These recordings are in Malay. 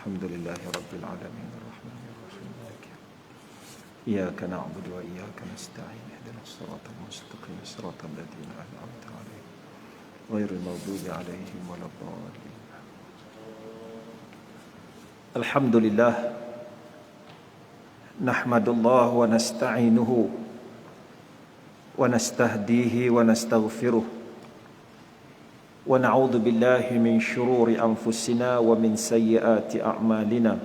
Alhamdulillahi Rabbil Alamin Ar-Rahmanir Rahim Iyyaka na'budu wa iyyaka nasta'in ihdinas siratal mustaqim siratal ladzina an'amta 'alaihim ghairil maghdubi 'alaihim waladdallin. Alhamdulillah nahmadullah wa nasta'inuhu wa nastahdihi wa nastaghfiruh wa na'udzu billahi min syururi anfusina wa min sayyiati a'malina.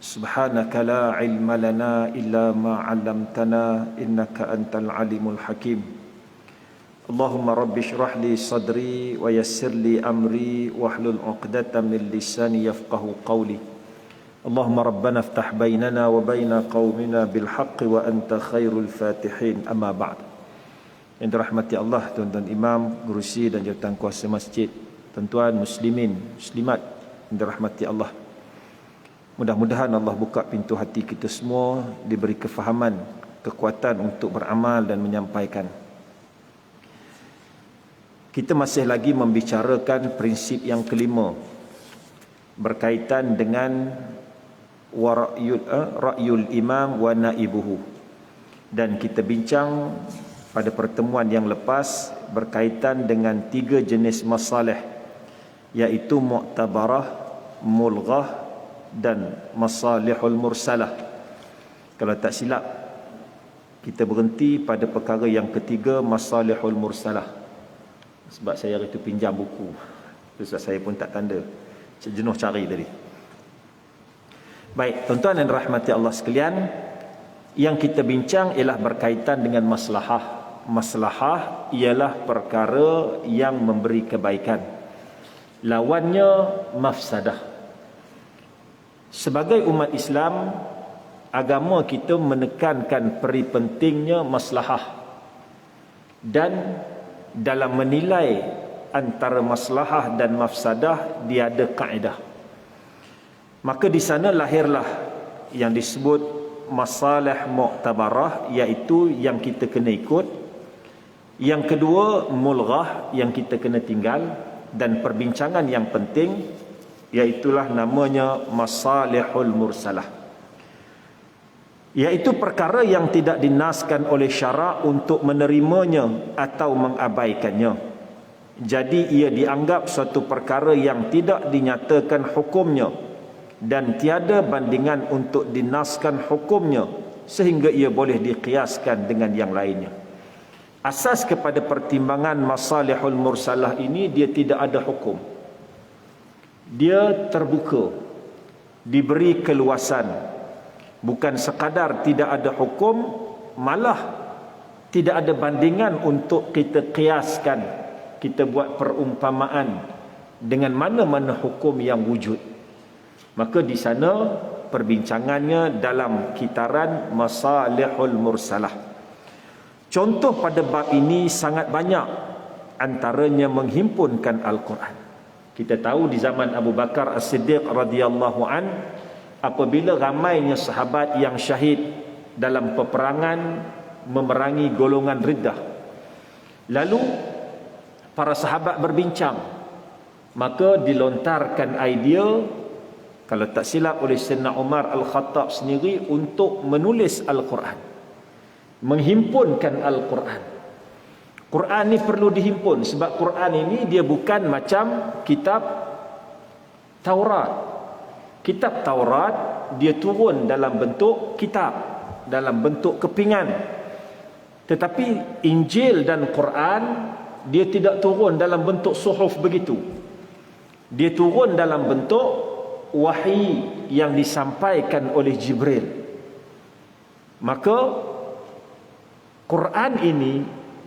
Subhanaka la ilma lana illa ma 'allamtana innaka antal alimul hakim. Allahumma rabbi shrah li sadri wa yassir li amri wahlul 'uqdatam min lisani yafqahu qawli. Allahumma rabbana iftah bainana wa baina qaumina bil haqqi wa anta khairul fatihin. Amma ba'd. Yang dirahmati Allah, tuan-tuan imam, gurusi dan jawatan kuasa masjid, tuan-tuan muslimin, muslimat yang dirahmati Allah. Mudah-mudahan Allah buka pintu hati kita semua, diberi kefahaman, kekuatan untuk beramal dan menyampaikan. Kita masih lagi membicarakan prinsip yang kelima berkaitan dengan ra'yul imam wa naibuhu. Dan kita bincang pada pertemuan yang lepas berkaitan dengan 3 jenis masalih, iaitu mu'tabarah, mulghah dan masalihul mursalah. Kalau tak silap, kita berhenti pada perkara yang ketiga, masalihul mursalah. Sebab saya hari itu pinjam buku, sebab saya pun tak tanda, jenuh cari tadi. Baik, tuan-tuan dan rahmati Allah sekalian, yang kita bincang ialah berkaitan dengan maslahah. Maslahah ialah perkara yang memberi kebaikan, lawannya mafsadah. Sebagai umat Islam, agama kita menekankan peri pentingnya maslahah, dan dalam menilai antara maslahah dan mafsadah dia ada kaedah. Maka di sana lahirlah yang disebut masalih mu'tabarah, iaitu yang kita kena ikut. Yang kedua, mulghah, yang kita kena tinggal. Dan perbincangan yang penting, iaitulah namanya masalihul mursalah, iaitu perkara yang tidak dinaskan oleh syarak untuk menerimanya atau mengabaikannya. Jadi ia dianggap suatu perkara yang tidak dinyatakan hukumnya dan tiada bandingan untuk dinaskan hukumnya, sehingga ia boleh dikiaskan dengan yang lainnya. Asas kepada pertimbangan masalihul mursalah ini, dia tidak ada hukum. Dia terbuka, diberi keluasan. Bukan sekadar tidak ada hukum, malah tidak ada bandingan untuk kita kiaskan, kita buat perumpamaan dengan mana-mana hukum yang wujud. Maka di sana perbincangannya dalam kitaran masalihul mursalah. Contoh pada bab ini sangat banyak, antaranya menghimpunkan Al-Quran. Kita tahu di zaman Abu Bakar As-Siddiq radhiyallahu an, apabila ramainya sahabat yang syahid dalam peperangan memerangi golongan riddah, lalu para sahabat berbincang, maka dilontarkan idea, kalau tak silap oleh Sayyidina Umar Al-Khattab sendiri, untuk menulis Al-Quran, menghimpunkan Al-Quran. Quran ni perlu dihimpun, sebab Quran ini dia bukan macam kitab Taurat. Kitab Taurat dia turun dalam bentuk kitab, dalam bentuk kepingan. Tetapi Injil dan Quran dia tidak turun dalam bentuk suhuf begitu. Dia turun dalam bentuk wahyi yang disampaikan oleh Jibril. Maka Quran ini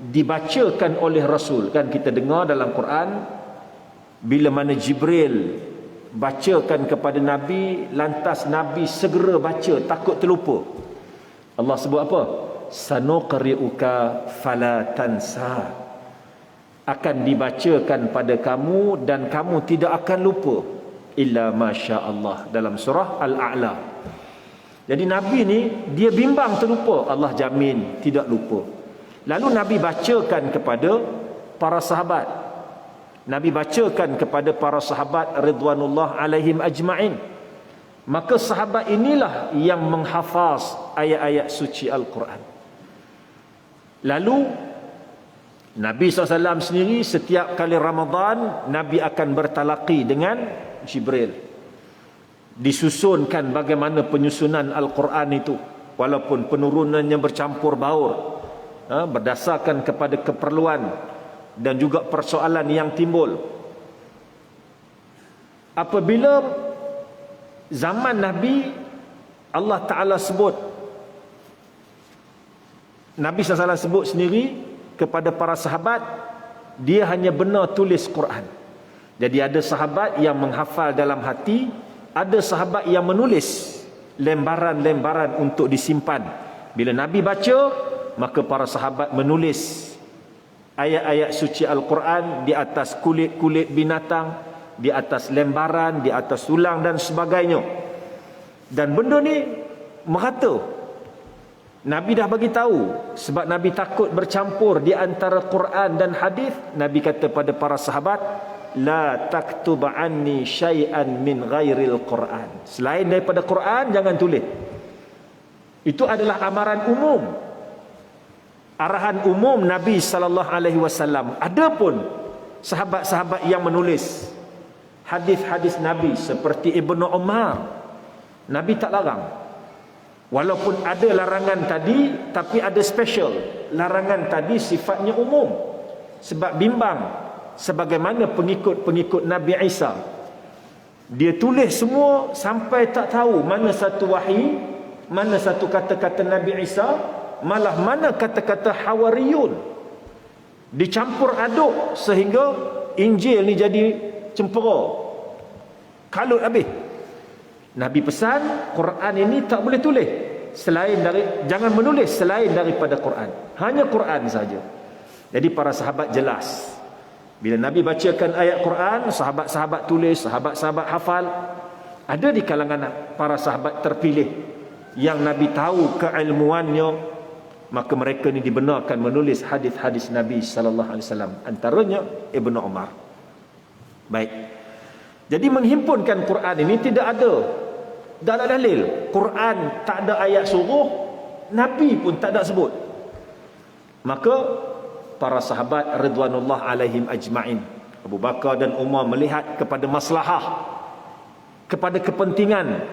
dibacakan oleh Rasul. Kan kita dengar dalam Quran, bila mana Jibril bacakan kepada Nabi, lantas Nabi segera baca, takut terlupa. Allah sebut apa? Sanuqri'uka fala tansa. Akan dibacakan pada kamu dan kamu tidak akan lupa. Illa masya Allah, dalam surah Al-A'la. Jadi Nabi ni dia bimbang terlupa, Allah jamin tidak lupa. Lalu Nabi bacakan kepada para sahabat. Nabi bacakan kepada para sahabat ridwanullah alaihim ajma'in. Maka sahabat inilah yang menghafaz ayat-ayat suci Al-Quran. Lalu Nabi SAW sendiri setiap kali Ramadan, Nabi akan bertalaqi dengan Jibril. Disusunkan bagaimana penyusunan Al-Quran itu, walaupun penurunannya bercampur baur, berdasarkan kepada keperluan dan juga persoalan yang timbul. Apabila zaman Nabi, Allah Ta'ala sebut, Nabi SAW sebut sendiri kepada para sahabat, dia hanya benar tulis Quran. Jadi ada sahabat yang menghafal dalam hati, ada sahabat yang menulis lembaran-lembaran untuk disimpan. Bila Nabi baca, maka para sahabat menulis ayat-ayat suci Al-Quran di atas kulit-kulit binatang, di atas lembaran, di atas tulang dan sebagainya. Dan benda ni merata. Nabi dah bagi tahu, sebab Nabi takut bercampur di antara Quran dan hadis. Nabi kata pada para sahabat, la taktub anni syai'an min ghairil Quran. Selain daripada Quran jangan tulis. Itu adalah amaran umum, arahan umum Nabi SAW. Adapun sahabat-sahabat yang menulis hadis-hadis Nabi seperti Ibnu Umar, Nabi tak larang. Walaupun ada larangan tadi, tapi ada special. Larangan tadi sifatnya umum, sebab bimbang sebagaimana pengikut-pengikut Nabi Isa. Dia tulis semua sampai tak tahu mana satu wahyi, mana satu kata-kata Nabi Isa, malah mana kata-kata Hawariyun. Dicampur aduk sehingga Injil ni jadi cempera, kalut habis. Nabi pesan, Quran ini tak boleh tulis selain dari, jangan menulis selain daripada Quran, hanya Quran saja. Jadi para sahabat jelas, bila Nabi bacakan ayat Quran, sahabat-sahabat tulis, sahabat-sahabat hafal. Ada di kalangan para sahabat terpilih yang Nabi tahu keilmuannya, maka mereka ni dibenarkan menulis hadis-hadis Nabi sallallahu alaihi wasallam, antaranya Ibnu Umar. Baik. Jadi menghimpunkan Quran ini tidak ada dalil. Quran tak ada ayat suruh, Nabi pun tak ada sebut. Maka para sahabat ridwanullah alaihim ajma'in, Abu Bakar dan Umar melihat kepada maslahah, kepada kepentingan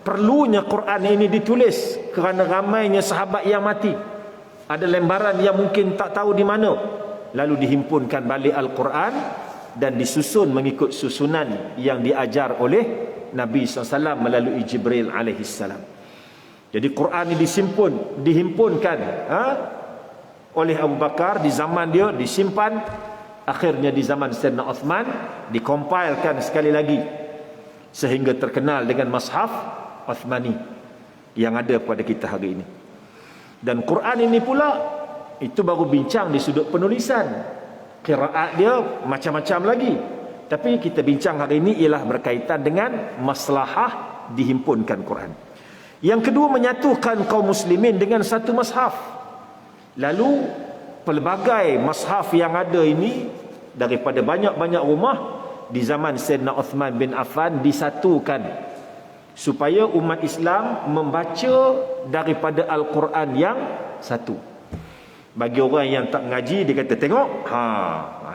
perlunya Quran ini ditulis kerana ramainya sahabat yang mati. Ada lembaran yang mungkin tak tahu di mana, lalu dihimpunkan balik Al-Quran dan disusun mengikut susunan yang diajar oleh Nabi SAW melalui Jibril alaihissalam. Jadi Quran ini dihimpunkan oleh Abu Bakar di zaman dia, disimpan. Akhirnya di zaman Sayyidina Uthman dikompilekan sekali lagi sehingga terkenal dengan Mashaf Uthmani yang ada pada kita hari ini. Dan Quran ini pula, itu baru bincang di sudut penulisan. Qiraat dia macam-macam lagi, tapi kita bincang hari ini ialah berkaitan dengan maslahah dihimpunkan Quran. Yang kedua, menyatukan kaum muslimin dengan satu mashaf. Lalu pelbagai mashaf yang ada ini daripada banyak-banyak rumah di zaman Sayyidina Uthman bin Affan disatukan supaya umat Islam membaca daripada Al-Quran yang satu. Bagi orang yang tak ngaji, dia kata tengok,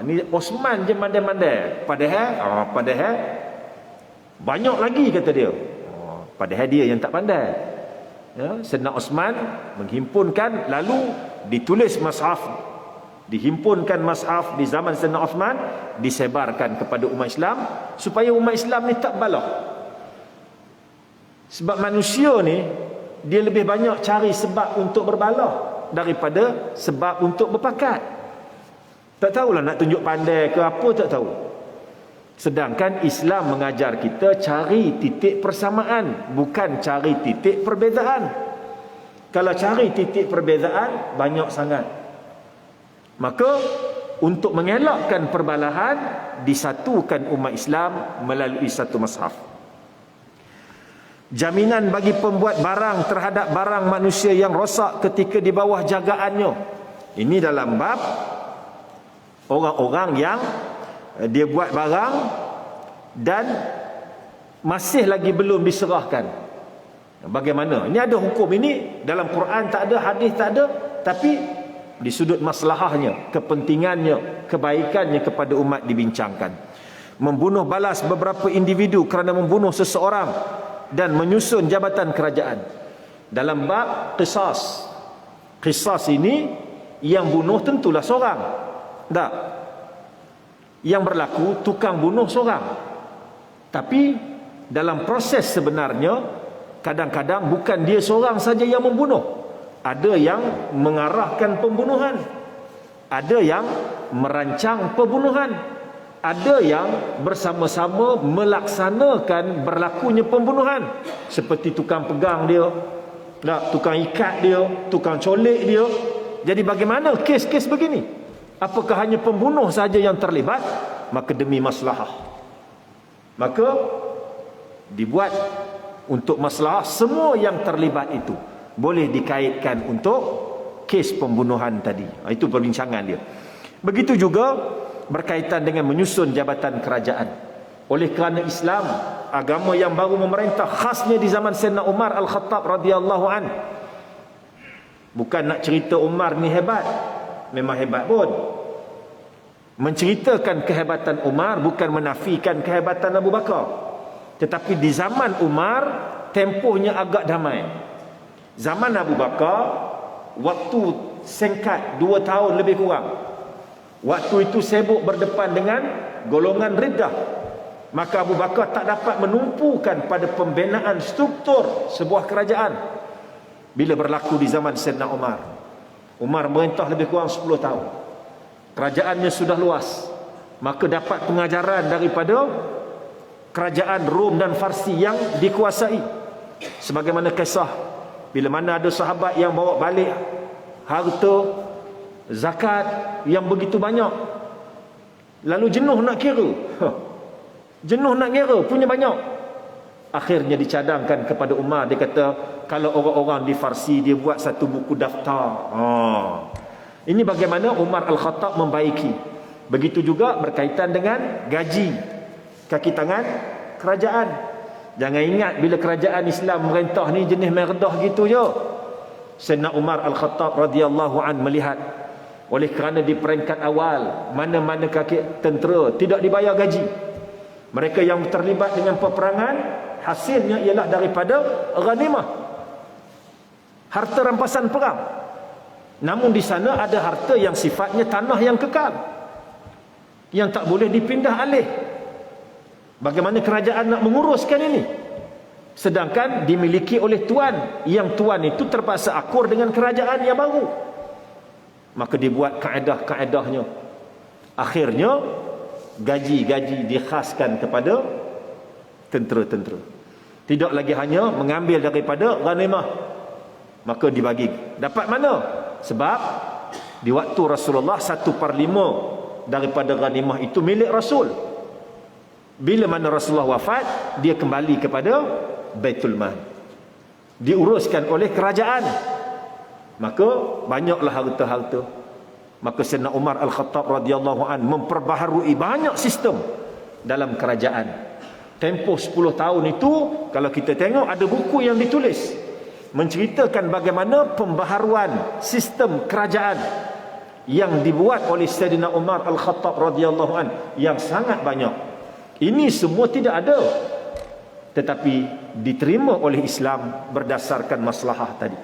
ni Osman je mandai-mandai, padahal banyak lagi, kata dia. Padahal dia yang tak pandai. Sayyidina Osman menghimpunkan, lalu ditulis mashaf, dihimpunkan mashaf di zaman Sayyidina Osman, disebarkan kepada umat Islam supaya umat Islam ni tak balah. Sebab manusia ni dia lebih banyak cari sebab untuk berbalah daripada sebab untuk berpakat. Tak tahulah nak tunjuk pandai ke apa, tak tahu. Sedangkan Islam mengajar kita cari titik persamaan, bukan cari titik perbezaan. Kalau cari titik perbezaan, banyak sangat. Maka untuk mengelakkan perbalahan, disatukan umat Islam melalui satu mashaf. Jaminan bagi pembuat barang terhadap barang manusia yang rosak ketika di bawah jagaannya. Ini dalam bab orang-orang yang dia buat barang dan masih lagi belum diserahkan. Bagaimana? Ini ada hukum ini, dalam Quran tak ada, hadis tak ada, tapi di sudut maslahahnya, kepentingannya, kebaikannya kepada umat dibincangkan. Membunuh balas beberapa individu kerana membunuh seseorang dan menyusun jabatan kerajaan. Dalam bab qisas. Qisas ini yang bunuh tentulah seorang. Tak. Yang berlaku tukang bunuh seorang. Tapi dalam proses sebenarnya kadang-kadang bukan dia seorang saja yang membunuh. Ada yang mengarahkan pembunuhan. Ada yang merancang pembunuhan. Ada yang bersama-sama melaksanakan berlakunya pembunuhan. Seperti tukang pegang dia, tukang ikat dia, tukang colek dia. Jadi bagaimana kes-kes begini? Apakah hanya pembunuh saja yang terlibat? Maka demi maslahah, maka dibuat untuk maslahah, semua yang terlibat itu boleh dikaitkan untuk kes pembunuhan tadi. Itu perbincangan dia. Begitu juga berkaitan dengan menyusun jabatan kerajaan. Oleh kerana Islam agama yang baru memerintah, khasnya di zaman Sayyidina Umar Al-Khattab radhiyallahu an. Bukan nak cerita Umar ni hebat, memang hebat pun. Menceritakan kehebatan Umar bukan menafikan kehebatan Abu Bakar. Tetapi di zaman Umar tempohnya agak damai. Zaman Abu Bakar waktu singkat 2 tahun lebih kurang. Waktu itu sibuk berdepan dengan golongan Riddah. Maka Abu Bakar tak dapat menumpukan pada pembinaan struktur sebuah kerajaan. Bila berlaku di zaman Sayyidina Umar. Umar merintah lebih kurang 10 tahun. Kerajaannya sudah luas. Maka dapat pengajaran daripada kerajaan Rom dan Farsi yang dikuasai. Sebagaimana kisah bila mana ada sahabat yang bawa balik harta zakat yang begitu banyak, lalu jenuh nak kira. Jenuh nak kira, punya banyak. Akhirnya dicadangkan kepada Umar. Dia kata, kalau orang-orang di Farsi dia buat satu buku daftar. Ini bagaimana Umar Al-Khattab membaiki. Begitu juga berkaitan dengan gaji, kaki tangan kerajaan. Jangan ingat bila kerajaan Islam merintah ni jenis merdah gitu je. Sayyidina Umar Al-Khattab radhiyallahu an melihat, oleh kerana di peringkat awal mana-mana kaki tentera tidak dibayar gaji, mereka yang terlibat dengan peperangan hasilnya ialah daripada ghanimah, harta rampasan perang. Namun di sana ada harta yang sifatnya tanah yang kekal, yang tak boleh dipindah alih. Bagaimana kerajaan nak menguruskan ini? Sedangkan dimiliki oleh tuan, yang tuan itu terpaksa akur dengan kerajaan yang baru. Maka dibuat kaedah-kaedahnya. Akhirnya gaji-gaji dikhaskan kepada tentera-tentera. Tidak lagi hanya mengambil daripada ghanimah, maka dibagi. Dapat mana? Sebab di waktu Rasulullah 1/5 daripada ghanimah itu milik Rasul. Bila mana Rasulullah wafat, dia kembali kepada Baitul Mal, diuruskan oleh kerajaan. Maka banyaklah harta-harta. Maka Sayyidina Umar Al-Khattab radhiyallahu an memperbaharui banyak sistem dalam kerajaan. Tempoh 10 tahun itu, kalau kita tengok ada buku yang ditulis menceritakan bagaimana pembaharuan sistem kerajaan yang dibuat oleh Sayyidina Umar Al-Khattab radhiyallahu an yang sangat banyak. Ini semua tidak ada, tetapi diterima oleh Islam berdasarkan maslahah tadi.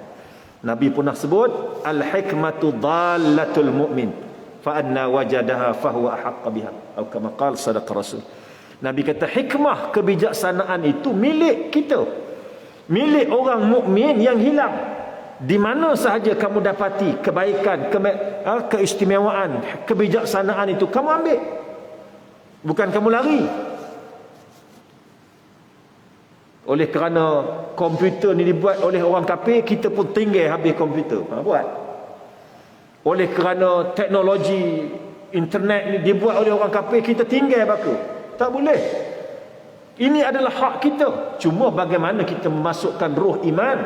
Nabi pernah sebut, al-hikmatu dallatul mu'min fa anna wajadaha fa huwa ahaqqa biha, atau kama qala sadaqa Rasul. Nabi kata hikmah kebijaksanaan itu milik kita, milik orang mukmin yang hilang. Di mana sahaja kamu dapati kebaikan, keistimewaan, kebijaksanaan itu, kamu ambil, bukan kamu lari. Oleh kerana komputer ni dibuat oleh orang kafir, kita pun tinggal habis komputer. Buat. Oleh kerana teknologi internet ni dibuat oleh orang kafir, kita tinggal baku. Tak boleh. Ini adalah hak kita. Cuma bagaimana kita memasukkan roh iman,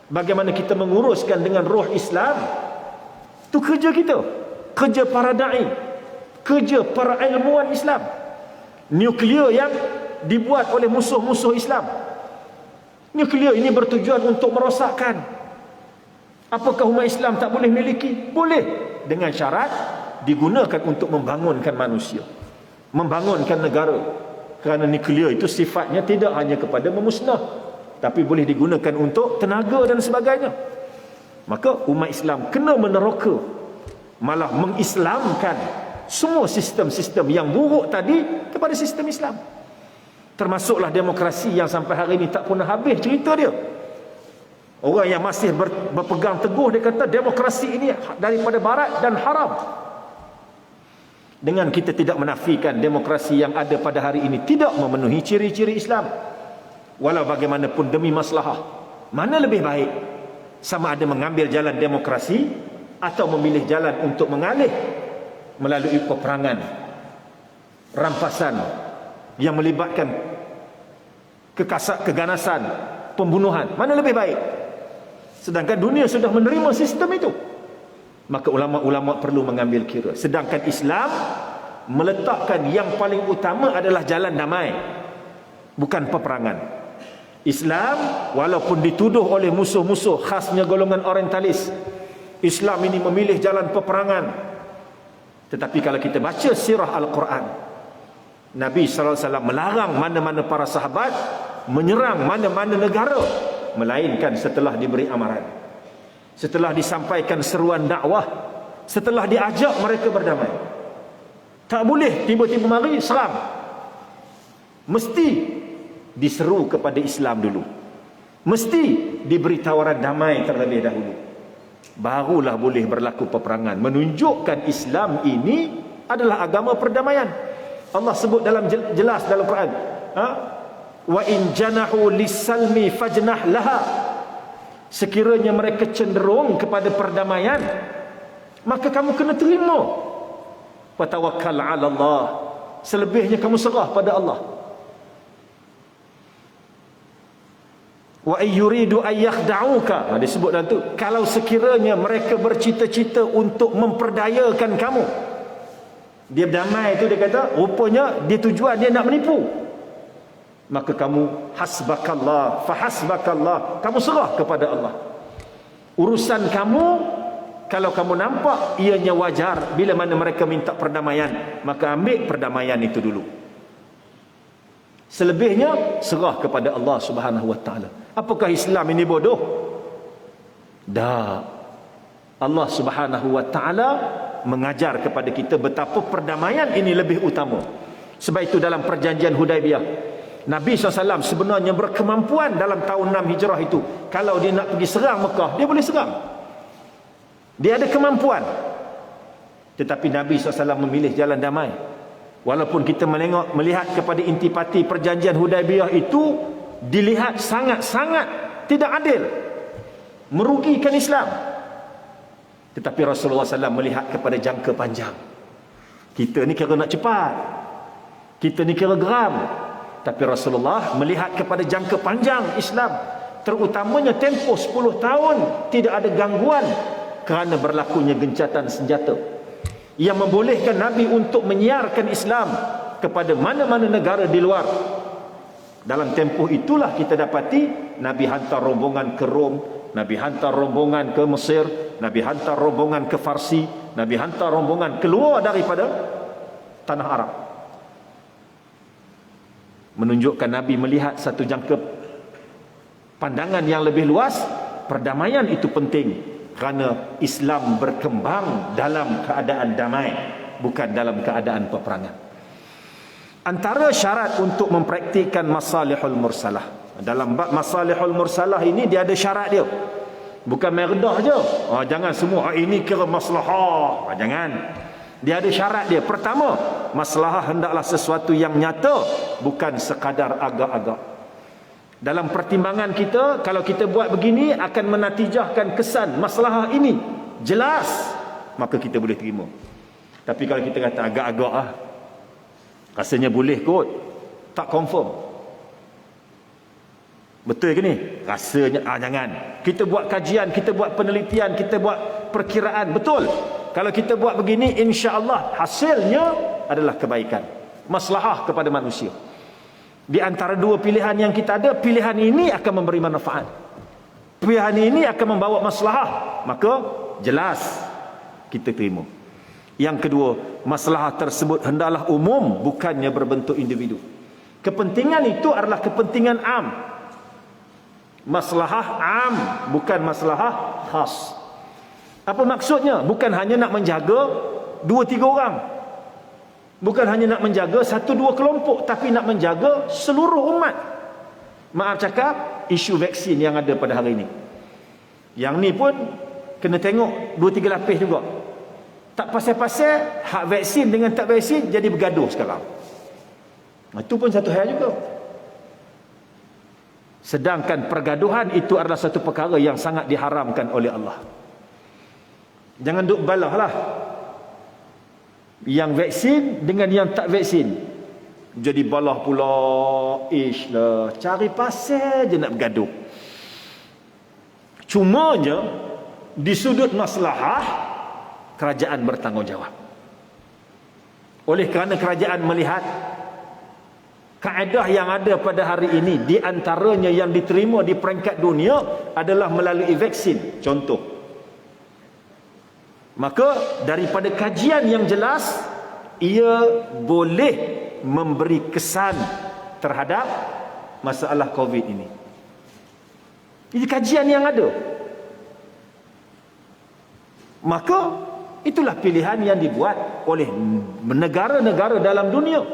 bagaimana kita menguruskan dengan roh Islam, itu kerja kita, kerja para da'i. kerja para ilmuwan Islam. Nuklear yang dibuat oleh musuh-musuh Islam. Nuklear ini bertujuan untuk merosakkan. Apakah umat Islam tak boleh miliki? Boleh, dengan syarat digunakan untuk membangunkan manusia, membangunkan negara. Kerana nuklear itu sifatnya tidak hanya kepada memusnah, tapi boleh digunakan untuk tenaga dan sebagainya. Maka umat Islam kena meneroka, malah mengislamkan semua sistem-sistem yang buruk tadi kepada sistem Islam. Termasuklah demokrasi yang sampai hari ini tak pernah habis cerita dia. Orang yang masih berpegang teguh, dia kata demokrasi ini daripada barat dan haram. Dengan kita tidak menafikan demokrasi yang ada pada hari ini tidak memenuhi ciri-ciri Islam. Walau bagaimanapun demi maslahah, mana lebih baik? Sama ada mengambil jalan demokrasi atau memilih jalan untuk mengalih melalui peperangan, rampasan yang melibatkan keganasan, pembunuhan. Mana lebih baik? Sedangkan dunia sudah menerima sistem itu. Maka ulama-ulama perlu mengambil kira. Sedangkan Islam meletakkan yang paling utama adalah jalan damai, bukan peperangan. Islam walaupun dituduh oleh musuh-musuh, khasnya golongan orientalis, Islam ini memilih jalan peperangan. Tetapi kalau kita baca sirah Al-Quran, Nabi SAW melarang mana-mana para sahabat menyerang mana-mana negara, melainkan setelah diberi amaran, setelah disampaikan seruan dakwah, setelah diajak mereka berdamai. Tak boleh tiba-tiba mari serang. Mesti diseru kepada Islam dulu. Mesti diberi tawaran damai terlebih dahulu. Barulah boleh berlaku peperangan. Menunjukkan Islam ini adalah agama perdamaian. Allah sebut dalam jelas dalam Quran, wa in janahu lis-salmi fajnah laha. Sekiranya mereka cenderung kepada perdamaian, maka kamu kena terima. Wa tawakkal 'ala Allah. Selebihnya kamu serah pada Allah. Wa ayyuridu ayyakhda'uka, disebut dalam tu, kalau sekiranya mereka bercita-cita untuk memperdayakan kamu. Dia berdamai itu, dia kata rupanya dia tujuan dia nak menipu. Maka kamu hasbakallah fahasbakallah, kamu serah kepada Allah. Urusan kamu, kalau kamu nampak ianya wajar bila mana mereka minta perdamaian, maka ambil perdamaian itu dulu. Selebihnya serah kepada Allah Subhanahu wa taala. Apakah Islam ini bodoh? Dah. Allah Subhanahu wa taala mengajar kepada kita betapa perdamaian ini lebih utama. Sebab itu dalam perjanjian Hudaibiyah, Nabi SAW sebenarnya berkemampuan dalam tahun 6 Hijrah itu, kalau dia nak pergi serang Mekah, dia boleh serang. Dia ada kemampuan. Tetapi Nabi SAW memilih jalan damai. Walaupun kita melihat kepada intipati perjanjian Hudaibiyah itu dilihat sangat-sangat tidak adil, merugikan Islam. Tetapi Rasulullah SAW melihat kepada jangka panjang. Kita ni kira nak cepat, kita ni kira geram. Tapi Rasulullah melihat kepada jangka panjang Islam, terutamanya tempoh 10 tahun tidak ada gangguan kerana berlakunya gencatan senjata yang membolehkan Nabi untuk menyiarkan Islam kepada mana-mana negara di luar. Dalam tempoh itulah kita dapati Nabi hantar rombongan ke Rom, Nabi hantar rombongan ke Mesir, Nabi hantar rombongan ke Farsi, Nabi hantar rombongan keluar daripada tanah Arab. Menunjukkan Nabi melihat satu jangka pandangan yang lebih luas. Perdamaian itu penting kerana Islam berkembang dalam keadaan damai, bukan dalam keadaan peperangan. Antara syarat untuk mempraktikkan masalihul mursalah, dalam bab masalihul mursalah ini dia ada syarat dia. Bukan main redah je. Jangan semua ini kira maslahah. Jangan. Dia ada syarat dia. Pertama, maslahah hendaklah sesuatu yang nyata, bukan sekadar agak-agak. Dalam pertimbangan kita, kalau kita buat begini akan menatijahkan kesan maslahah ini jelas, maka kita boleh terima. Tapi kalau kita kata agak-agak rasanya boleh kot, tak confirm. Betul ke ni? Rasanya jangan. Kita buat kajian, kita buat penelitian, kita buat perkiraan, betul. kalau kita buat begini, insya-Allah hasilnya adalah kebaikan, maslahah kepada manusia. Di antara dua pilihan yang kita ada, pilihan ini akan memberi manfaat, pilihan ini akan membawa maslahah, maka jelas kita terima. Yang kedua, maslahah tersebut hendaklah umum, bukannya berbentuk individu. Kepentingan itu adalah kepentingan am, maslahah am, bukan maslahah khas. Apa maksudnya? Bukan hanya nak menjaga 2-3 orang, bukan hanya nak menjaga 1-2 kelompok, tapi nak menjaga seluruh umat. Maaf cakap, isu vaksin yang ada pada hari ini, yang ni pun kena tengok 2-3 lapis juga. Tak pasal-pasal hak vaksin dengan tak vaksin jadi bergaduh sekarang. Itu pun satu hal juga. Sedangkan pergaduhan itu adalah satu perkara yang sangat diharamkan oleh Allah. Jangan duk balah lah yang vaksin dengan yang tak vaksin, jadi balah pula. Ish lah, cari pasal je nak bergaduh. Cumanya di sudut maslahah, kerajaan bertanggungjawab. Oleh kerana kerajaan melihat kaedah yang ada pada hari ini, di antaranya yang diterima di peringkat dunia adalah melalui vaksin, contoh. Maka daripada kajian yang jelas, ia boleh memberi kesan terhadap masalah COVID ini. Ini kajian yang ada. Maka itulah pilihan yang dibuat oleh negara-negara dalam dunia.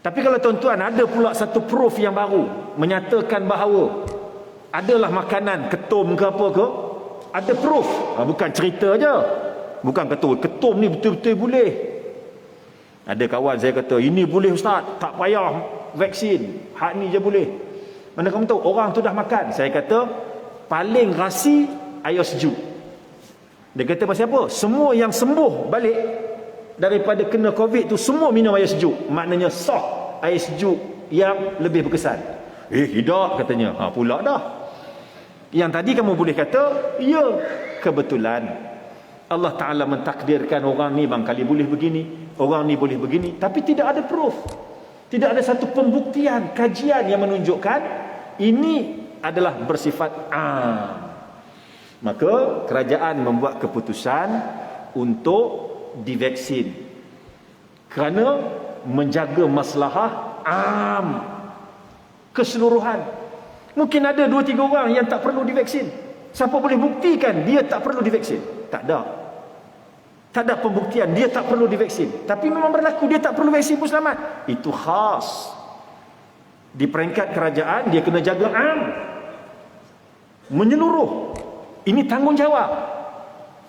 Tapi kalau tuan-tuan ada pula satu proof yang baru menyatakan bahawa adalah makanan ketum ke apa ke, ada proof, bukan cerita je, bukan kata ketum ni betul-betul boleh. Ada kawan saya kata, ini boleh ustaz, tak payah vaksin, hak ni je boleh. Mana kamu tahu orang tu dah makan? Saya kata paling rasi air sejuk. Dia kata pasal apa? Semua yang sembuh balik daripada kena COVID tu semua minum air sejuk. Maknanya sah air sejuk yang lebih berkesan. Tidak katanya. Pula dah. Yang tadi kamu boleh kata, ya, kebetulan Allah Ta'ala mentakdirkan orang ni bangkali boleh begini, orang ni boleh begini, tapi tidak ada proof, tidak ada satu pembuktian, kajian yang menunjukkan ini adalah bersifat Maka kerajaan membuat keputusan untuk divaksin kerana menjaga maslahah keseluruhan. Mungkin ada 2-3 orang yang tak perlu divaksin. Siapa boleh buktikan dia tak perlu divaksin? Tak ada. Tak ada pembuktian dia tak perlu divaksin. Tapi memang berlaku dia tak perlu vaksin pun selamat. Itu khas. Di peringkat kerajaan dia kena jaga menyeluruh. Ini tanggungjawab.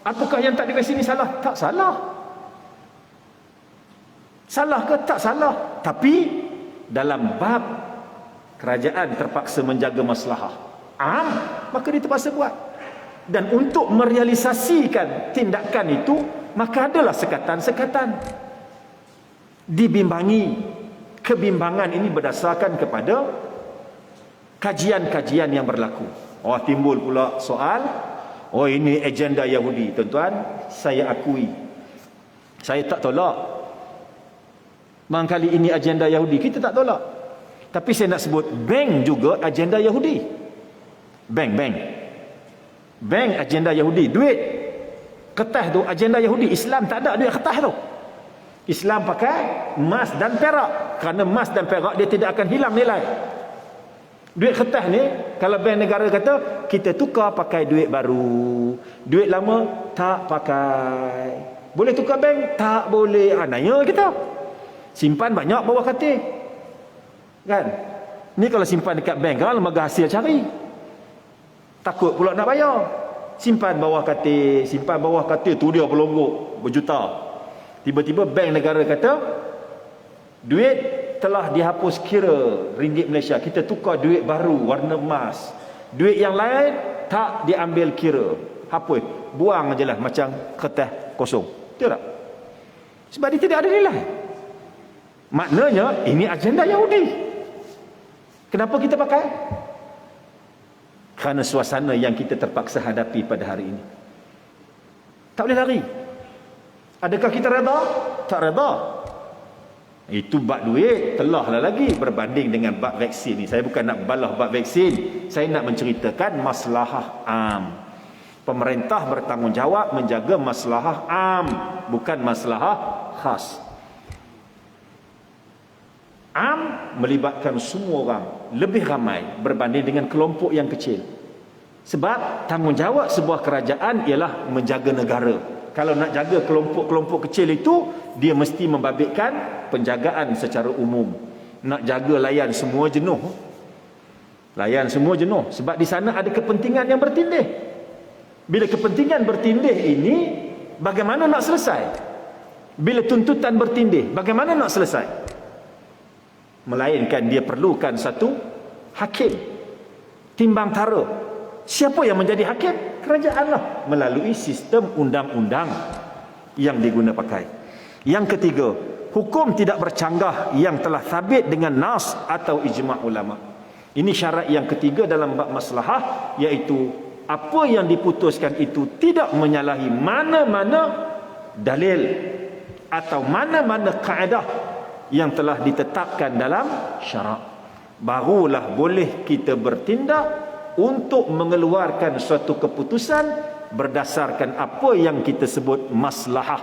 Apakah yang tak divaksin ini salah? Tak salah. Salah ke? Tak salah. Tapi dalam bab kerajaan terpaksa menjaga maslahah maka dia terpaksa buat. Dan untuk merealisasikan tindakan itu, maka adalah sekatan-sekatan. Dibimbangi. Kebimbangan ini berdasarkan kepada kajian-kajian yang berlaku. Timbul pula soal, ini agenda Yahudi. Tuan-tuan, saya akui, saya tak tolak. Mangkali ini agenda Yahudi, kita tak tolak. Tapi saya nak sebut, bank juga agenda Yahudi. Bank agenda Yahudi. Duit kertas tu agenda Yahudi. Islam tak ada duit kertas tu. Islam pakai emas dan perak. Kerana emas dan perak dia tidak akan hilang nilai. Duit kertas ni, kalau bank negara kata kita tukar pakai duit baru, duit lama tak pakai. Boleh tukar bank? Tak boleh. Nanya kita. Simpan banyak bawah katil. Kan? Ni kalau simpan dekat bank, kan lembaga hasil cari. Takut pula nak bayar. Simpan bawah katil tu dia pelonggok berjuta. Tiba-tiba bank negara kata duit telah dihapus kira ringgit Malaysia, kita tukar duit baru warna emas. Duit yang lain tak diambil kira, hapus, buang ajalah macam kertas kosong. Betul tak? Sebab dia tidak ada nilai. Maknanya ini agenda Yahudi. Kenapa kita pakai? Kerana suasana yang kita terpaksa hadapi pada hari ini. Tak boleh lari. Adakah kita reda? Tak reda. Itu bab duit telahlah lagi berbanding dengan bab vaksin ni. Saya bukan nak balah bab vaksin, saya nak menceritakan maslahah am. Pemerintah bertanggungjawab menjaga maslahah am, bukan maslahah khas. Am melibatkan semua orang, lebih ramai berbanding dengan kelompok yang kecil. Sebab tanggungjawab sebuah kerajaan ialah menjaga negara. Kalau nak jaga kelompok-kelompok kecil itu, dia mesti membabitkan penjagaan secara umum. Nak jaga layan semua jenuh. Layan semua jenuh. Sebab di sana ada kepentingan yang bertindih. Bila kepentingan bertindih ini, bagaimana nak selesai? Bila tuntutan bertindih, bagaimana nak selesai? Melainkan dia perlukan satu hakim. Timbang tara. Siapa yang menjadi hakim? Kerajaanlah melalui sistem undang-undang yang diguna pakai. Yang ketiga, hukum tidak bercanggah yang telah sabit dengan nas atau ijma' ulama. Ini syarat yang ketiga dalam bab maslahah, iaitu apa yang diputuskan itu tidak menyalahi mana-mana dalil atau mana-mana kaedah yang telah ditetapkan dalam syarak. Barulah boleh kita bertindak untuk mengeluarkan suatu keputusan berdasarkan apa yang kita sebut maslahah.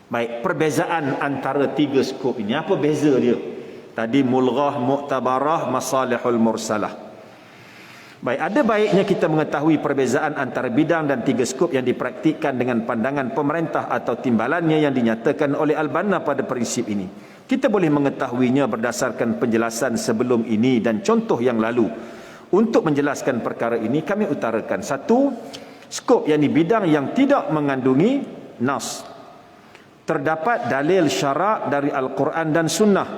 Baik, perbezaan antara tiga skop ini, apa beza dia? Tadi mulghah, mu'tabarah, masalihul mursalah. Baik, ada baiknya kita mengetahui perbezaan antara bidang dan tiga skop yang dipraktikkan dengan pandangan pemerintah atau timbalannya yang dinyatakan oleh Al-Banna pada prinsip ini. Kita boleh mengetahuinya berdasarkan penjelasan sebelum ini dan contoh yang lalu. Untuk menjelaskan perkara ini, kami utarakan satu, skop yakni bidang yang tidak mengandungi nas. Terdapat dalil syarak dari Al-Quran dan Sunnah.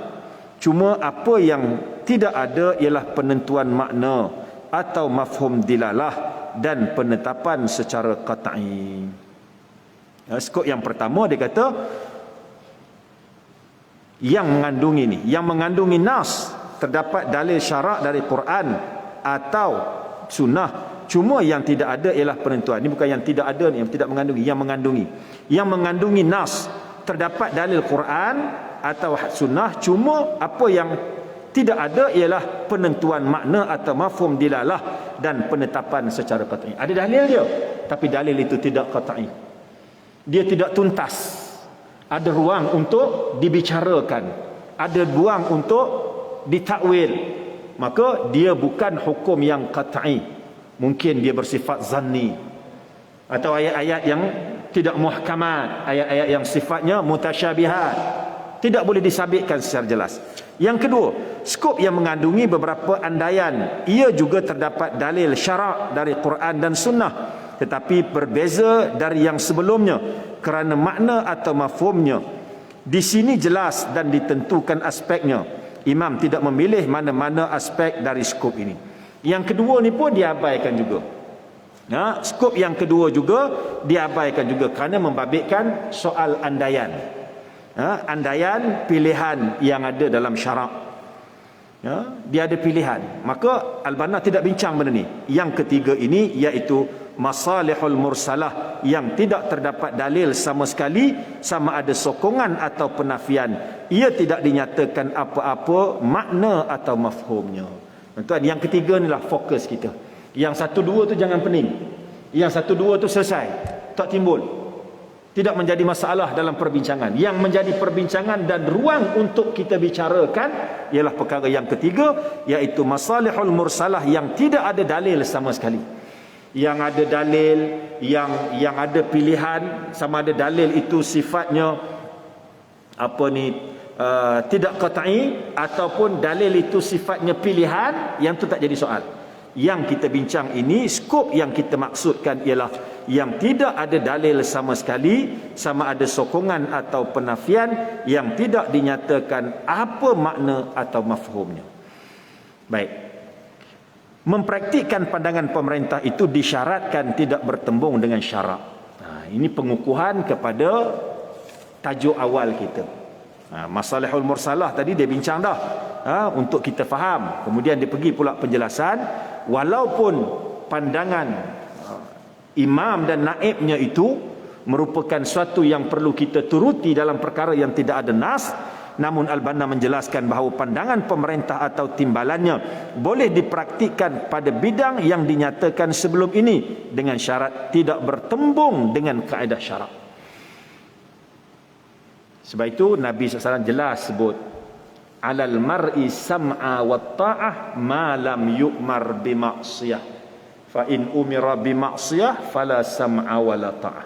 Cuma apa yang tidak ada ialah penentuan makna atau mafhum dilalah dan penetapan secara qat'i. Skop yang pertama dia kata yang mengandungi ni, yang mengandungi nas, terdapat dalil syarak dari Quran atau Sunnah. Cuma yang tidak ada ialah penentuan. Ini bukan yang tidak ada ni, yang tidak mengandungi, yang mengandungi. Yang mengandungi nas, terdapat dalil Quran atau Sunnah. Cuma apa yang tidak ada ialah penentuan makna atau mafhum dilalah dan penetapan secara qat'i. Ada dalil dia, tapi dalil itu tidak qat'i. Dia tidak tuntas. Ada ruang untuk dibicarakan, ada ruang untuk ditakwil. Maka dia bukan hukum yang qat'i. Mungkin dia bersifat zanni, atau ayat-ayat yang tidak muhkamat, ayat-ayat yang sifatnya mutasyabihat, tidak boleh disabitkan secara jelas. Yang kedua, skop yang mengandungi beberapa andaian. Ia juga terdapat dalil syarak dari Quran dan Sunnah, tetapi berbeza dari yang sebelumnya kerana makna atau mafhumnya. Di sini jelas dan ditentukan aspeknya. Imam tidak memilih mana-mana aspek dari skop ini. Yang kedua ni pun diabaikan juga. Skop yang kedua juga diabaikan juga kerana membabitkan soal andaian. Andaian pilihan yang ada dalam syarak. Dia ada pilihan. Maka Al-Banna tidak bincang benda ni. Yang ketiga ini iaitu masalihul mursalah, yang tidak terdapat dalil sama sekali, sama ada sokongan atau penafian. Ia tidak dinyatakan apa-apa makna atau mafhumnya. Tuan, yang ketiga inilah fokus kita. Yang satu dua tu jangan pening. Yang satu dua tu selesai, tak timbul, tidak menjadi masalah dalam perbincangan. Yang menjadi perbincangan dan ruang untuk kita bicarakan ialah perkara yang ketiga, iaitu masalihul mursalah, yang tidak ada dalil sama sekali. Yang ada dalil, yang ada pilihan, sama ada dalil itu sifatnya tidak qat'i ataupun dalil itu sifatnya pilihan, yang tu tak jadi soal. Yang kita bincang ini, skop yang kita maksudkan ialah yang tidak ada dalil sama sekali, sama ada sokongan atau penafian, yang tidak dinyatakan apa makna atau mafhumnya. Baik. Mempraktikkan pandangan pemerintah itu disyaratkan tidak bertembung dengan syarak. Ini pengukuhan kepada tajuk awal kita. Masalihul mursalah tadi dia bincang dah, untuk kita faham. Kemudian dia pergi pula penjelasan, walaupun pandangan imam dan naibnya itu merupakan suatu yang perlu kita turuti dalam perkara yang tidak ada nas. Namun Al-Banna menjelaskan bahawa pandangan pemerintah atau timbalannya boleh dipraktikkan pada bidang yang dinyatakan sebelum ini dengan syarat tidak bertembung dengan kaedah syarak. Sebab itu Nabi SAW jelas sebut, alal mar'i sam'a wa ta'ah ma lam yu'mar bi ma'siyah, fa in umira bi ma'siyah fala sam'a wa la ta'ah.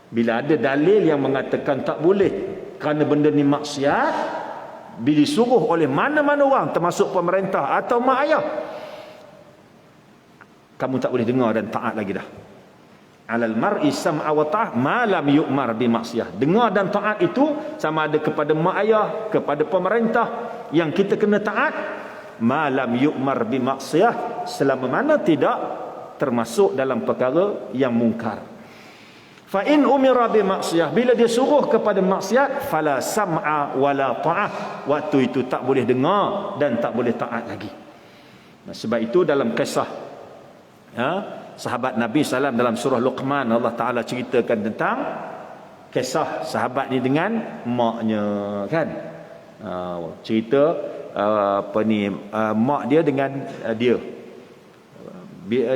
Bila ada dalil yang mengatakan tak boleh kerana benda ni maksiat, bila disuruh oleh mana-mana orang termasuk pemerintah atau mak ayah, kamu tak boleh dengar dan taat lagi dah. Alal mar'i sam'a wa ta'ah ma lam yu'mar bi maksiyah. Dengar dan taat itu sama ada kepada mak ayah, kepada pemerintah yang kita kena taat, ma lam yu'mar bi maksiyah, selama mana tidak termasuk dalam perkara yang mungkar. Fa in umira bi maksiyah, bila dia suruh kepada maksiat, fala sam'a wala ta'ah, waktu itu tak boleh dengar dan tak boleh taat lagi. Nah, sebab itu dalam kisah sahabat Nabi SAW dalam surah Luqman, Allah Ta'ala ceritakan tentang kisah sahabat ni dengan maknya, kan? Cerita mak dia dengan dia,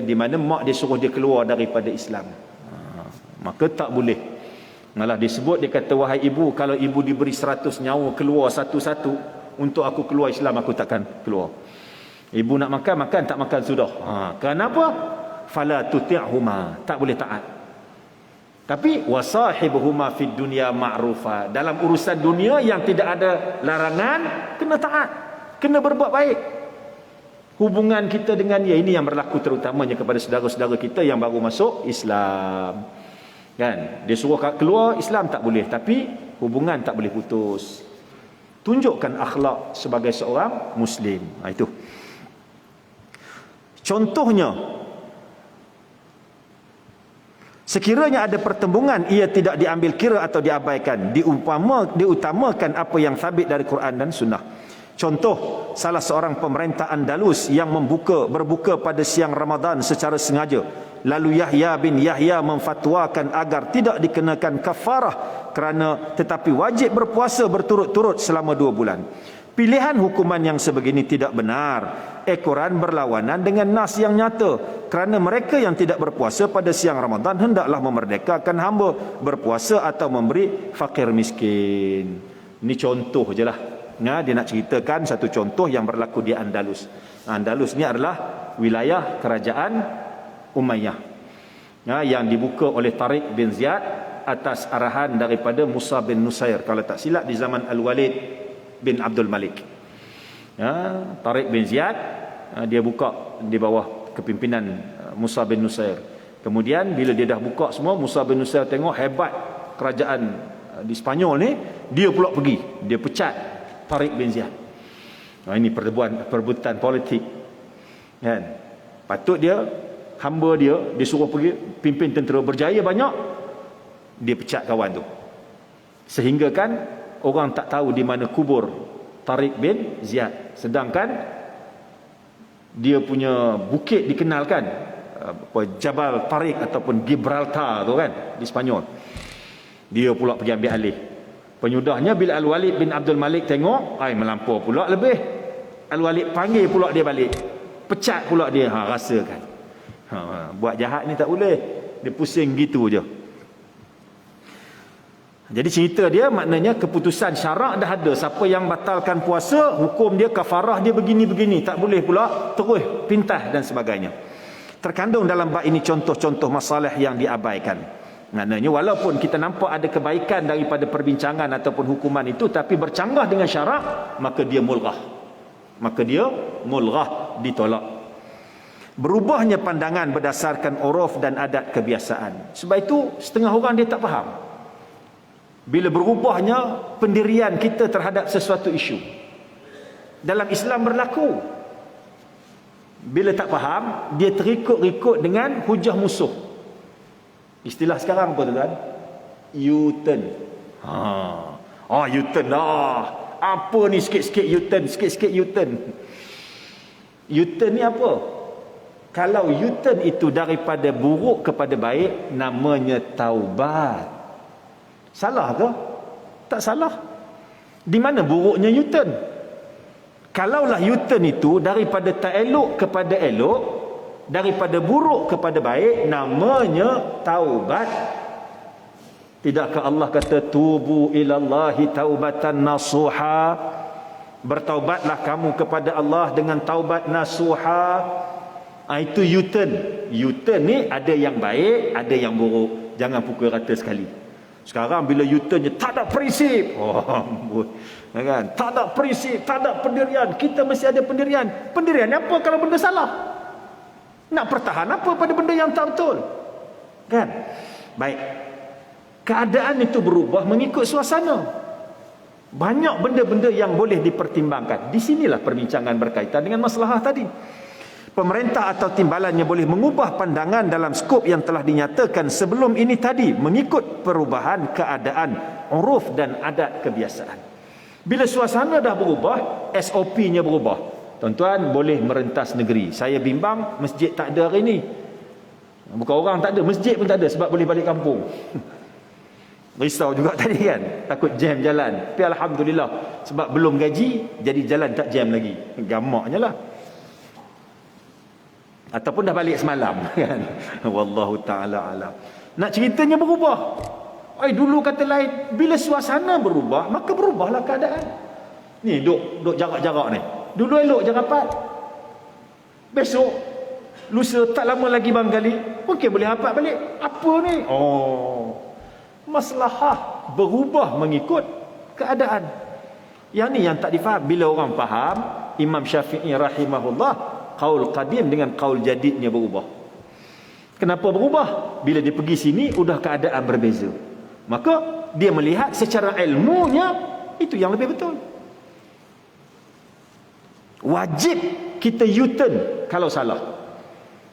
di mana mak dia suruh dia keluar daripada Islam. Maka tak boleh. Malah disebut, dia kata, wahai ibu, kalau ibu diberi 100 nyawa keluar satu-satu untuk aku keluar Islam, aku takkan keluar. Ibu nak makan, makan, tak makan sudah. Kenapa? Fala tuti'huma, tak boleh taat. Tapi wasahibuhuma fid dunya ma'rufa, dalam urusan dunia yang tidak ada larangan, kena taat, kena berbuat baik. Hubungan kita dengan dia, ini yang berlaku terutamanya kepada saudara-saudara kita yang baru masuk Islam. Kan? Dia suruh keluar Islam tak boleh, tapi hubungan tak boleh putus. Tunjukkan akhlak sebagai seorang Muslim. Itu. Contohnya, sekiranya ada pertembungan, ia tidak diambil kira atau diabaikan, diutamakan apa yang sabit dari Quran dan Sunnah. Contoh, salah seorang pemerintah Andalus yang berbuka pada siang Ramadan secara sengaja, lalu Yahya bin Yahya memfatwakan agar tidak dikenakan kafarah kerana tetapi wajib berpuasa berturut-turut selama 2 bulan. Pilihan hukuman yang sebegini tidak benar. Quran berlawanan dengan nas yang nyata, kerana mereka yang tidak berpuasa pada siang Ramadan hendaklah memerdekakan hamba, berpuasa atau memberi fakir miskin. Ini contoh je lah. Dia nak ceritakan satu contoh yang berlaku di Andalus. Andalus ni adalah wilayah kerajaan Umayyah, yang dibuka oleh Tariq bin Ziyad atas arahan daripada Musa bin Nusair, kalau tak silap di zaman Al-Walid bin Abdul Malik. Tariq bin Ziyad dia buka di bawah kepimpinan Musa bin Nusair. Kemudian bila dia dah buka semua, Musa bin Nusair tengok hebat kerajaan di Spanyol ni, dia pula pergi, dia pecat Tariq bin Ziyad. Ini perebutan politik, kan? Patut dia, hamba dia suruh pergi pimpin tentera, berjaya banyak, dia pecat kawan tu, sehingga kan orang tak tahu di mana kubur Tariq bin Ziyad. Sedangkan dia punya bukit dikenalkan, Jabal Tariq ataupun Gibraltar tu kan, di Spanyol. Dia pula pergi ambil alih. Penyudahnya bila Al-Walid bin Abdul Malik tengok, melampau pula lebih. Al-Walid panggil pula dia balik, pecat pula dia. Rasakan buat jahat ni tak boleh, dia pusing gitu je. Jadi cerita dia maknanya keputusan syarak dah ada. Siapa yang batalkan puasa, hukum dia kafarah dia begini-begini, tak boleh pula terus pintah dan sebagainya. Terkandung dalam bab ini contoh-contoh masalah yang diabaikan. Maknanya walaupun kita nampak ada kebaikan daripada perbincangan ataupun hukuman itu, tapi bercanggah dengan syarak, maka dia mulghah. Ditolak. Berubahnya pandangan berdasarkan uruf dan adat kebiasaan. Sebab itu setengah orang dia tak faham. Bila berubahnya pendirian kita terhadap sesuatu isu dalam Islam berlaku, bila tak faham, dia terikut-ikut dengan hujah musuh. Istilah sekarang apa tu kan? U-turn. U-turn lah. Apa ni sikit-sikit U-turn, sikit-sikit U-turn. U-turn ni apa? Kalau U-turn itu daripada buruk kepada baik, namanya taubat. Salah ke? Tak salah. Di mana buruknya U-turn? Kalaulah U-turn itu daripada tak elok kepada elok, daripada buruk kepada baik, namanya taubat. Tidakkah Allah kata tubu ilallahi taubatan nasuha? Bertaubatlah kamu kepada Allah dengan taubat nasuha. Itu U-turn. U-turn ni ada yang baik, ada yang buruk. Jangan pukul rata sekali. Sekarang bila U-turn je tak ada prinsip. Kan? Tak ada prinsip, tak ada pendirian. Kita mesti ada pendirian. Pendirian apa kalau benda salah? Nak pertahan apa pada benda yang tak betul? Kan? Baik. Keadaan itu berubah mengikut suasana. Banyak benda-benda yang boleh dipertimbangkan. Di sinilah perbincangan berkaitan dengan masalah tadi. Pemerintah atau timbalannya boleh mengubah pandangan dalam skop yang telah dinyatakan sebelum ini tadi mengikut perubahan keadaan, uruf dan adat kebiasaan. Bila suasana dah berubah, SOP-nya berubah. Tuan-tuan boleh merentas negeri. Saya bimbang masjid tak ada hari ini. Bukan orang tak ada, masjid pun tak ada sebab boleh balik kampung. Risau juga tadi kan, takut jam jalan. Tapi alhamdulillah sebab belum gaji, jadi jalan tak jam lagi. Gamaknya lah. Ataupun dah balik semalam kan. Wallahu taala alam. Nak ceritanya berubah. Dulu kata lain, bila suasana berubah, maka berubahlah keadaan. Ni duk jarak-jarak ni. Dulu elok je rapat. Besok lusa tak lama lagi banggali, mungkin boleh rapat balik. Apa ni? Maslahah berubah mengikut keadaan. Yang ni yang tak difaham. Bila orang faham, Imam Syafi'i rahimahullah, qaul qadim dengan qaul jadidnya berubah. Kenapa berubah? Bila dia pergi sini, udah keadaan berbeza. Maka dia melihat secara ilmunya itu yang lebih betul. Wajib kita U-turn kalau salah.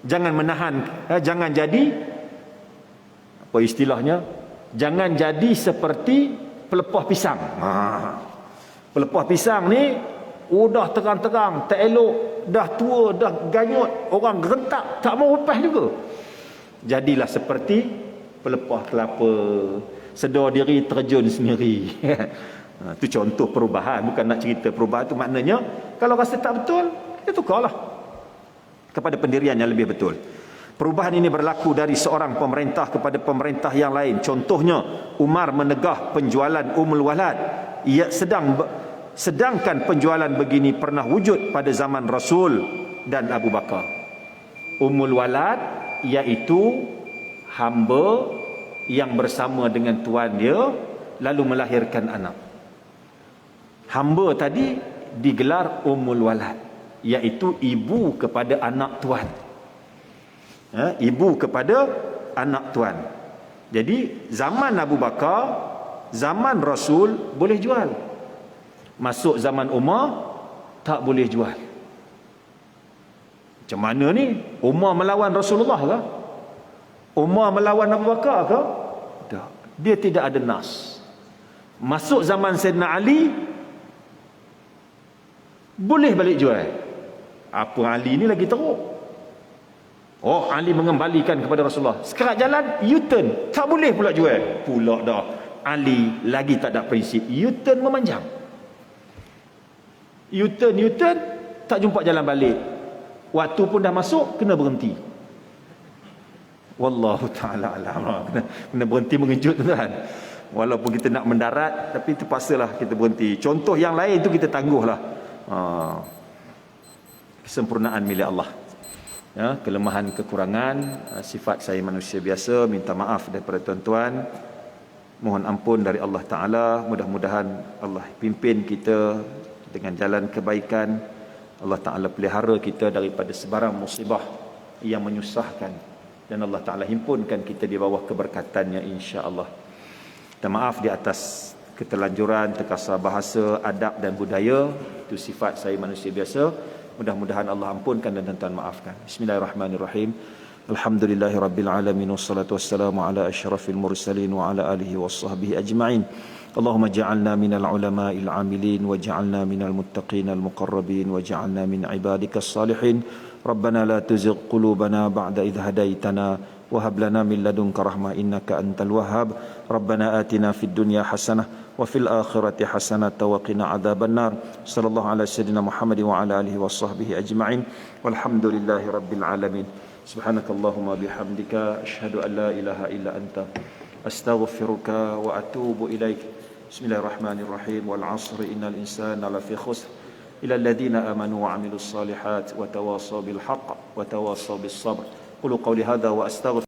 Jangan menahan, jangan jadi apa istilahnya? Jangan jadi seperti pelepah pisang. Pelepah pisang ni udah terang-terang, tak elok, dah tua, dah ganyut, orang gerentak, tak mau lepas juga. Jadilah seperti pelepah kelapa, sedar diri terjun sendiri. Itu contoh perubahan. Bukan nak cerita perubahan tu, maknanya kalau rasa tak betul, kita tukarlah kepada pendirian yang lebih betul. Perubahan ini berlaku dari seorang pemerintah kepada pemerintah yang lain. Contohnya, Umar menegah penjualan Ummul Walad. Sedangkan penjualan begini pernah wujud pada zaman Rasul dan Abu Bakar. Ummul Walad iaitu hamba yang bersama dengan tuan dia lalu melahirkan anak. Hamba tadi digelar Ummul Walad, iaitu ibu kepada anak tuan. Ibu kepada anak tuan. Jadi zaman Abu Bakar, zaman Rasul boleh jual. Masuk zaman Umar tak boleh jual. Macam mana ni? Umar melawan Rasulullah ke? Umar melawan Abu Bakar ke? Tak. Dia tidak ada nas. Masuk zaman Sayyidina Ali, boleh balik jual. Apa Ali ni lagi teruk? Ali mengembalikan kepada Rasulullah. Sekarang jalan U-turn, tak boleh pula jual. Pula dah Ali lagi tak ada prinsip. U-turn memanjang. U-turn tak jumpa jalan balik. Waktu pun dah masuk, kena berhenti. Wallahu ta'ala alam. Kena berhenti mengejut tuan. Walaupun kita nak mendarat, tapi terpaksalah kita berhenti. Contoh yang lain tu kita tangguhlah. Kesempurnaan milik Allah. Kelemahan, kekurangan, sifat saya manusia biasa, minta maaf daripada tuan-tuan, mohon ampun dari Allah Ta'ala. Mudah-mudahan Allah pimpin kita dengan jalan kebaikan. Allah Ta'ala pelihara kita daripada sebarang musibah yang menyusahkan, dan Allah Ta'ala himpunkan kita di bawah keberkatannya insya-Allah. Dan maaf di atas keterlanjuran, terkasar bahasa, adab dan budaya. Itu sifat saya manusia biasa. Mudah-mudahan Allah ampunkan dan tuan-tuan maafkan. Bismillahirrahmanirrahim. Alhamdulillahirabbil alamin, wassalatu wassalamu ala asyrafil mursalin wa ala alihi washabbihi ajma'in. Allahumma ja'alna minal ulama'il 'amilin waj'alna minal muttaqinal muqarrabin waj'alna min ibadikas salihin. ربنا لا تزغ قلوبنا بعد إذ هديتنا وهب لنا من لدنك رحمة إنك أنت الوهاب ربنا آتنا في الدنيا حسنة وفي الآخرة حسنة وقنا عذاب النار صلى الله على سيدنا محمد وعلى آله وصحبه أجمعين والحمد لله رب العالمين سبحانك اللهم بحمدك أشهد أن لا إله إلا أنت أستغفرك وأتوب إليك بسم الله الرحمن الرحيم والعصر إن الإنسان لفي خسر إلى الذين آمنوا وعملوا الصالحات وتواصوا بالحق وتواصوا بالصبر قولوا قولي هذا وأستغفر